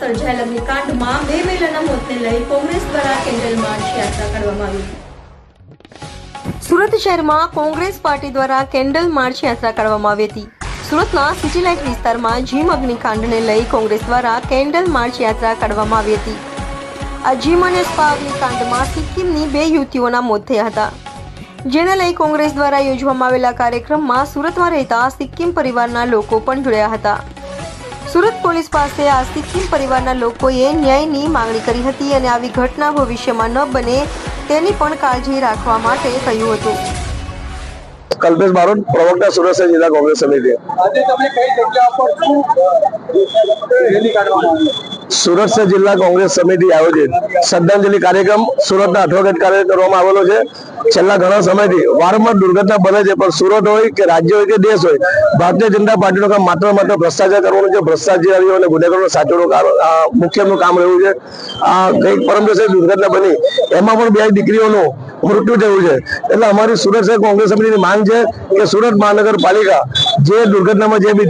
સર્જાયેલ અગ્નિકાંડમાં 2 મહિલાના મોતને લઈ કોંગ્રેસ દ્વારા કેન્ડલ માર્ચ યાત્રા કાઢવામાં આવી હતી। સુરત શહેરમાં કોંગ્રેસ પાર્ટી દ્વારા કેન્ડલ માર્ચ યાત્રા કાઢવામાં આવી હતી। સુરતના સિટી લાઇટ વિસ્તારમાં જીમ અગ્નિકાંડને લઈ કોંગ્રેસ દ્વારા કેન્ડલ માર્ચ યાત્રા કાઢવામાં આવી હતી। આ જીમ અને સ્પા અગ્નિકાંડમાં સિક્કિમની 2 યુવતીઓના મોત થયા હતા, જેને લઈ કોંગ્રેસ દ્વારા યોજવામાં આવેલા કાર્યક્રમમાં સુરતમાં રહેતા સિક્કિમ પરિવારના લોકો પણ જોડાયા હતા। સુરત પોલીસ પાસે આ સિક્કિમ પરિવારના લોકોએ ન્યાયની માંગણી કરી હતી અને આવી ઘટના ભવિષ્યમાં ન બને તેની પણ કાળજી રાખવા માટે કહ્યું હતું। कल्पेश बारोट, प्रवक्ता सूरत शहर जिला कांग्रेस समिति। सूरत शहर जिला कांग्रेस समिति आयोजित श्रद्धांजलि कार्यक्रम सूरत अठवागत कार्य करवामां आवेलो छे। छेल्ला घणा समयथी वारंवार दुर्घटना बने छे, पण सूरत होय के राज्य होय के देश होय, भारतीय जनता पार्टीनुं काम मात्र भ्रष्टाचार करवानुं छे। भ्रष्टाचारीओ अने गुનેગારોનો સાચવવાનું મુખ્યનું કામ રહ્યું છે। કઈક પરમ દિવસે દુર્ઘટના બની, એમાં પણ 2 દીકરીઓનું મૃત્યુ થયું છે। એટલે અમારી સુરત શહેર કોંગ્રેસ સમિતિની માંગ છે કે સુરત મહાનગરપાલિકા જે દુર્ઘટનામાં જે બી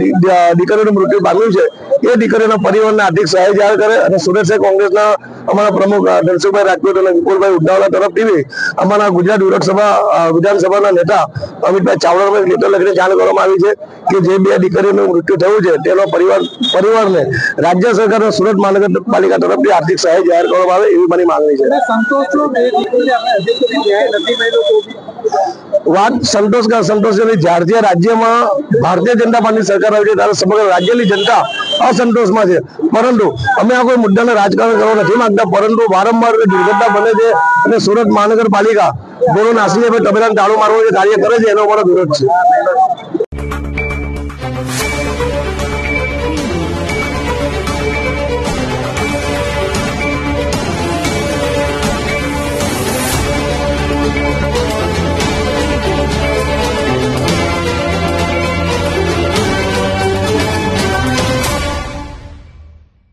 દીકરીઓનું મૃત્યુ પામ્યું છે એ દીકરીઓના પરિવારને આર્થિક સહાય જાહેર કરે અને સુરત શહેર કોંગ્રેસના અમારા પ્રમુખ ધનસુખભાઈ રાજપૂત અને વિપુલભાઈ ઉડાવલા તરફથી અમારા ગુજરાત વિધાનસભાના નેતા અમિતભાઈ ચાવડાને લેટર લખીને જાણ કરવામાં આવી છે કે જે 2 દીકરીઓનું મૃત્યુ થયું છે તેનો પરિવારને રાજ્ય સરકાર અને સુરત મહાનગરપાલિકા તરફથી આર્થિક સહાય જાહેર કરવામાં આવે એવી મારી માંગણી છે। વાત સંતોષની જ્યારથી રાજ્યમાં ભારતીય જનતા પાર્ટી સરકાર આવી છે ત્યારે સમગ્ર રાજ્યની જનતા અસંતોષમાં છે, પરંતુ અમે આ કોઈ મુદ્દાને રાજકારણ કરવા નથી માંગતા, પરંતુ વારંવાર દુર્ઘટના બને છે અને સુરત મહાનગરપાલિકા બોલો નાસીને તબેલાને તાળું મારવાનું જે કાર્ય કરે છે એનો અમારો વિરોધ છે।